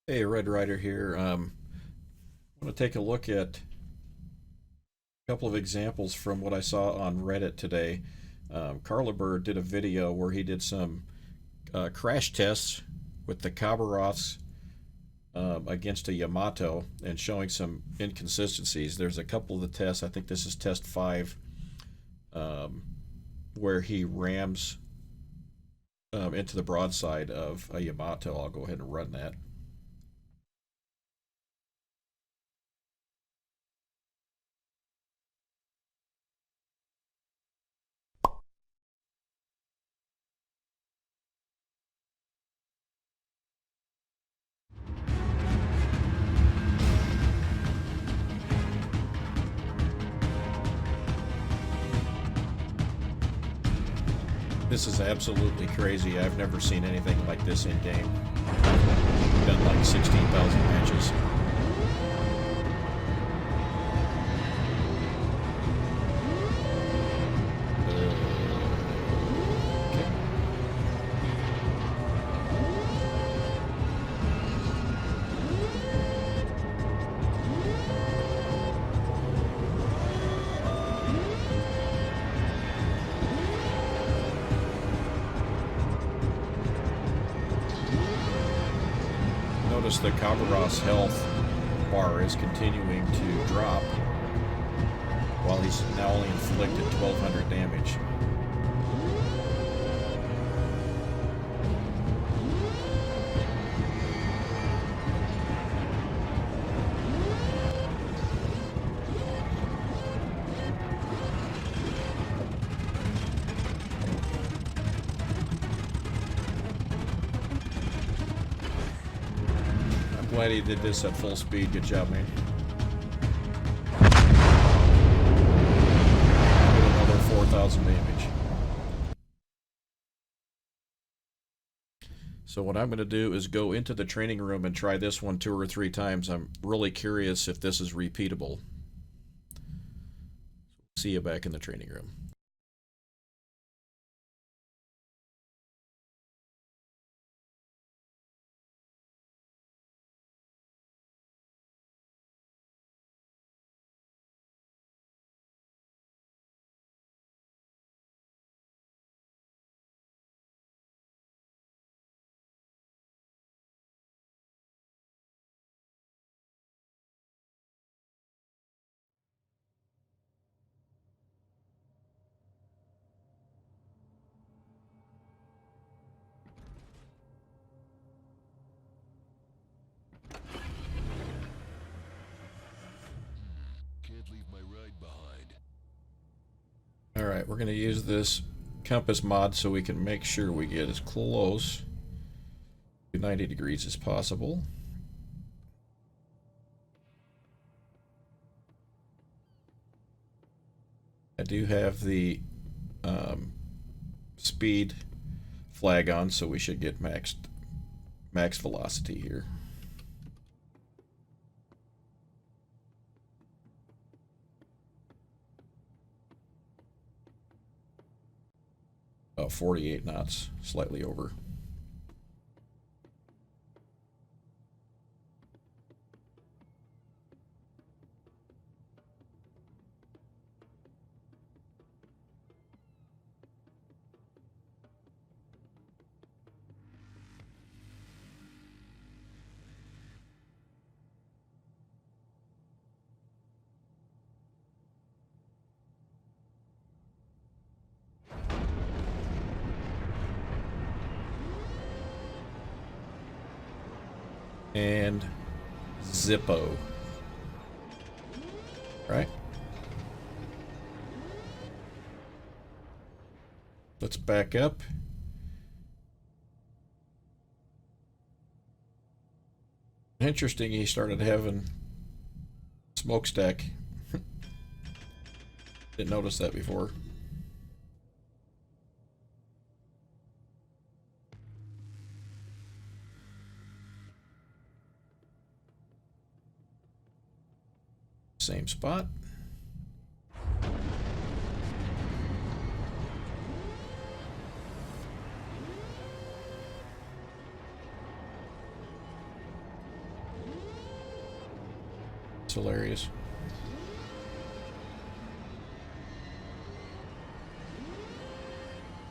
Hey, Red Rider here. I want to take a look at a couple of examples from what I saw on Reddit today. Karliber did a video where he did some crash tests with the Khabarovsk against a Yamato and showing some inconsistencies. There's a couple of the tests. I think this is test 5, um, where he rams into the broadside of a Yamato. I'll go ahead and run that. This is absolutely crazy. I've never seen anything like this in game. Done like 16,000 matches. Okay. Notice the Khabarovsk health bar is continuing to drop while he's now only inflicted 1,200 damage. Glad he did this at full speed. Good job, man. Another 4,000 damage. So what I'm going to do is go into the training room and try this one 2 or 3 times. I'm really curious if this is repeatable. See you back in the training room. Can't leave my ride behind. Alright, we're going to use this compass mod so we can make sure we get as close to 90 degrees as possible. I do have the speed flag on, so we should get max velocity here. About 48 knots, slightly over. And Zippo. Right? Let's back up. Interesting, he started having smokestack. Didn't notice that before. Same spot. hilarious.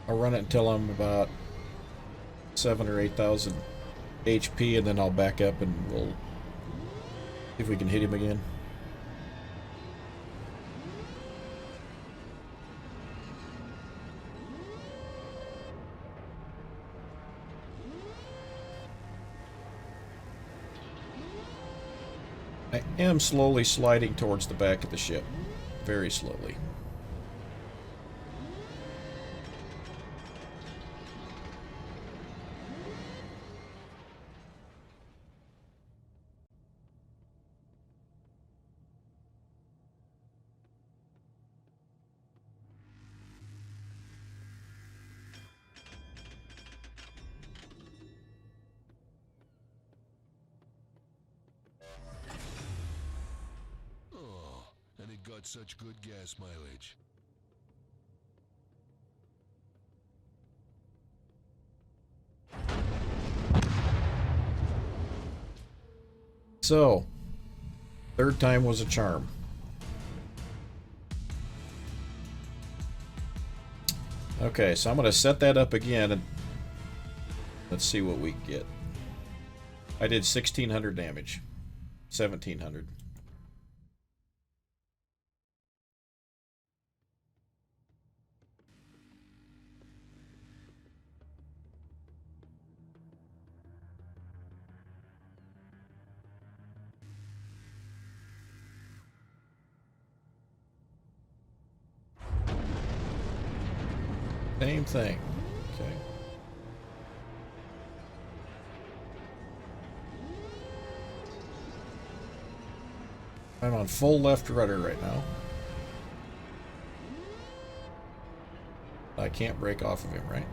I'll run it until I'm about 7,000 or 8,000 HP, and then I'll back up and we'll see if we can hit him again. I am slowly sliding towards the back of the ship. Very slowly. Got such good gas mileage. So, third time was a charm. Okay, so I'm going to set that up again and let's see what we get. I did 1,600 damage. 1,700. Same thing. Okay. I'm on full left rudder right now. I can't break off of him, right?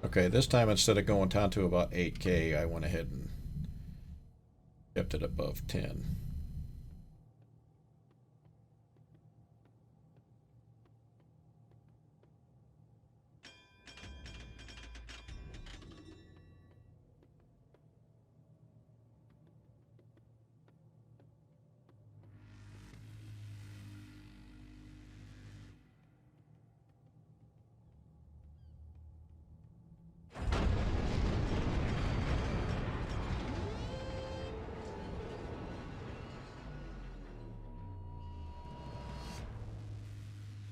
Okay, this time instead of going down to about 8K, I went ahead and kept it above 10.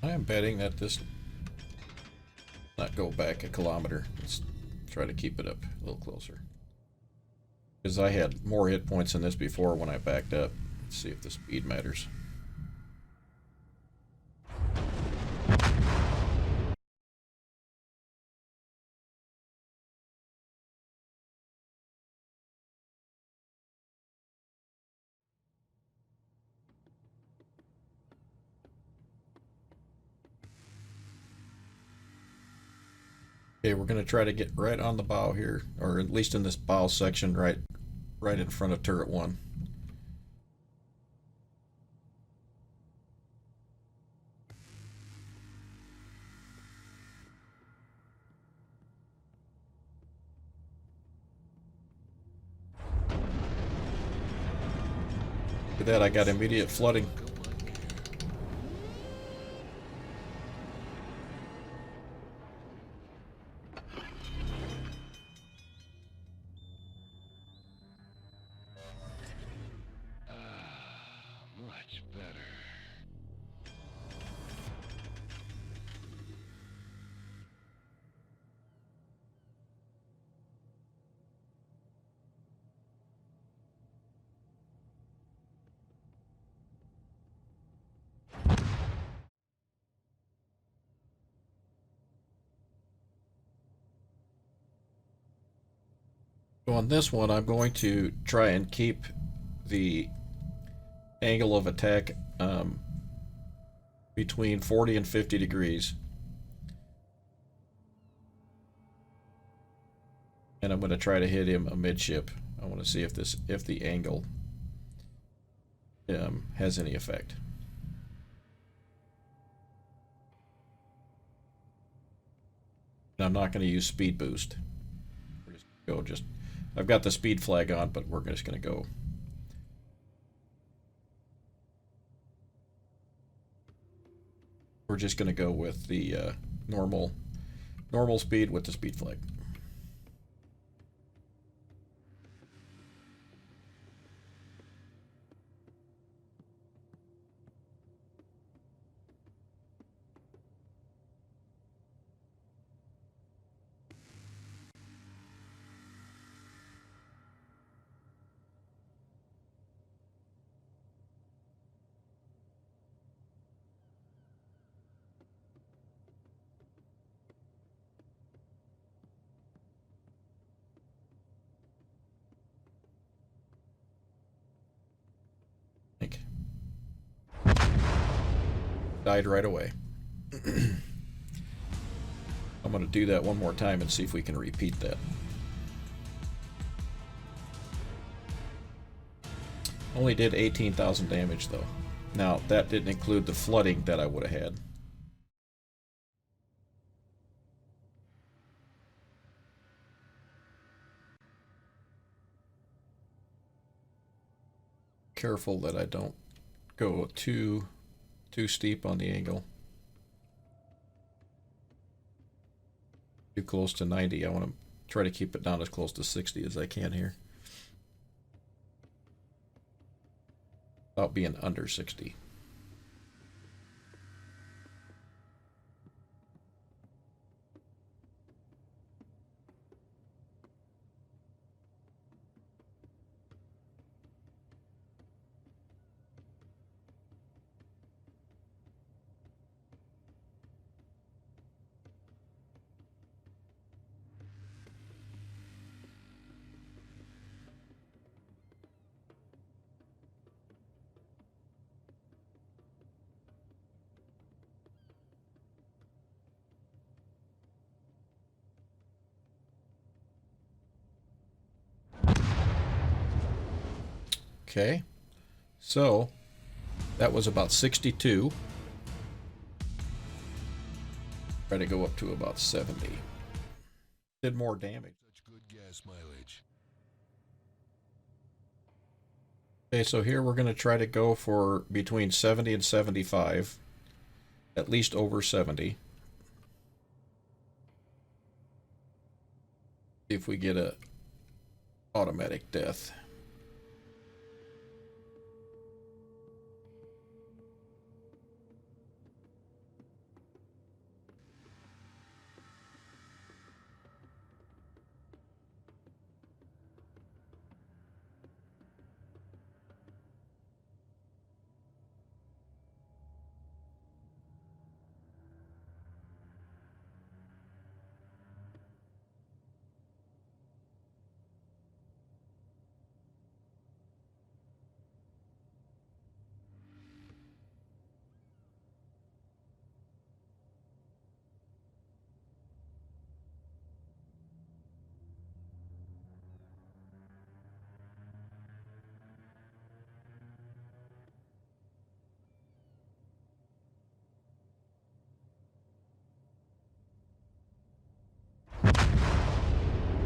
I am betting that this not go back a kilometer. Let's try to keep it up a little closer. Because I had more hit points than this before when I backed up. Let's see if the speed matters. Okay, we're going to try to get right on the bow here, or at least in this bow section, right in front of turret 1. Look at that, I got immediate flooding. Much better. So on this one, I'm going to try and keep the angle of attack between 40 and 50 degrees. And I'm going to try to hit him amidship. I want to see if the angle has any effect. I'm not going to use speed boost. We're just go just. I've got the speed flag on, but we're just going to go. We're just going to go with the normal speed with the speed flag. Died right away. I'm going to do that one more time and see if we can repeat that. Only did 18,000 damage though. Now that didn't include the flooding that I would have had. Careful that I don't go too steep on the angle. Too close to 90. I want to try to keep it down as close to 60 as I can here. Without being under 60. Okay, so that was about 62. Try to go up to about 70. Did more damage. Such good gas mileage. Okay, so here we're going to try to go for between 70 and 75. At least over 70. See if we get a automatic death.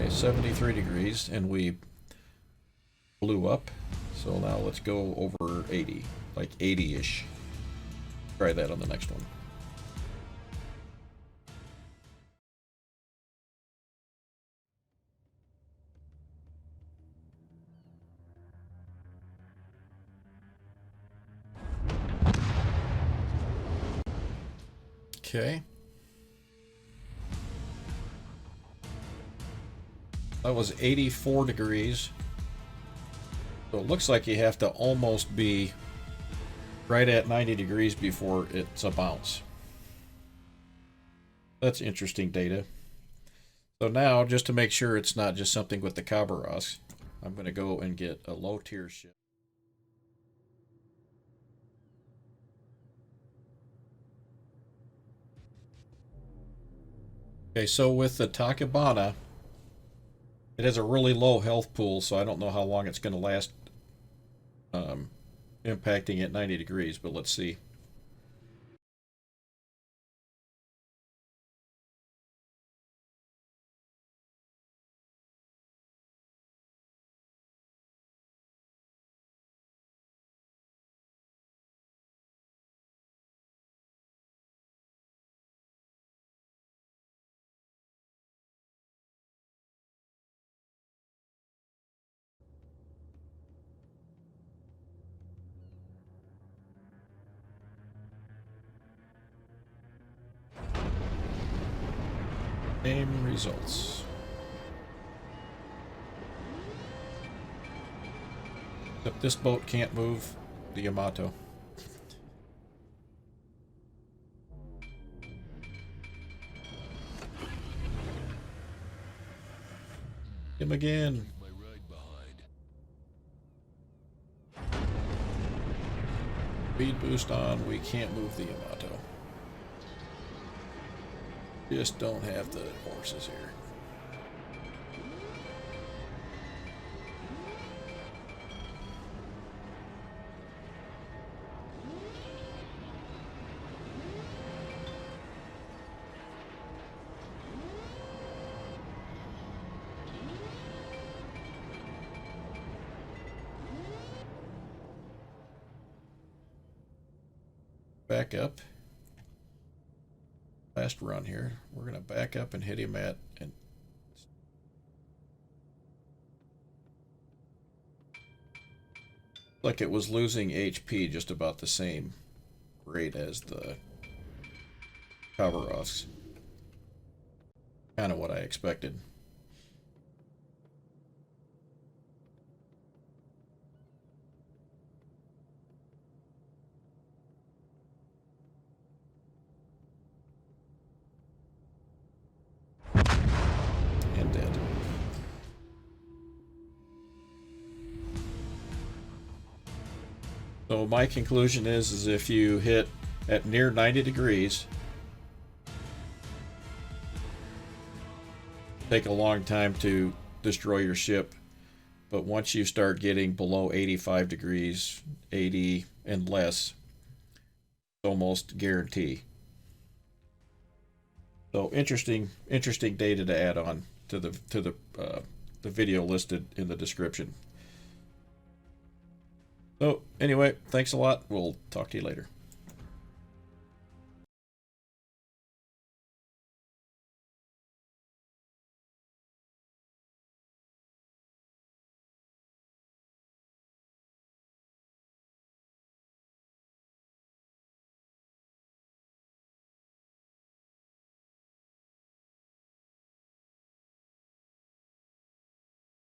Okay, 73 degrees, and we blew up. So now let's go over 80, like 80-ish. Try that on the next one. Okay. That was 84 degrees. So it looks like you have to almost be right at 90 degrees before it's a bounce. That's interesting data. So now, just to make sure it's not just something with the Khabarovsk, I'm going to go and get a low tier ship. Okay, so with the Takabana, it has a really low health pool, so I don't know how long it's going to last impacting at 90 degrees, but let's see. Same results. Except this boat can't move the Yamato. Him again. Leave my ride behind. Speed boost on. We can't move the Yamato. Just don't have the horses here. Back up. Last run here. We're going to back up and hit him at and like it was losing HP just about the same rate as the Khabarovsk. Kind of what I expected. And dead. So my conclusion is if you hit at near 90 degrees, take a long time to destroy your ship, but once you start getting below 85 degrees, 80 and less, it's almost guarantee. So interesting data to add on to the video listed in the description. So anyway, thanks a lot. We'll talk to you later.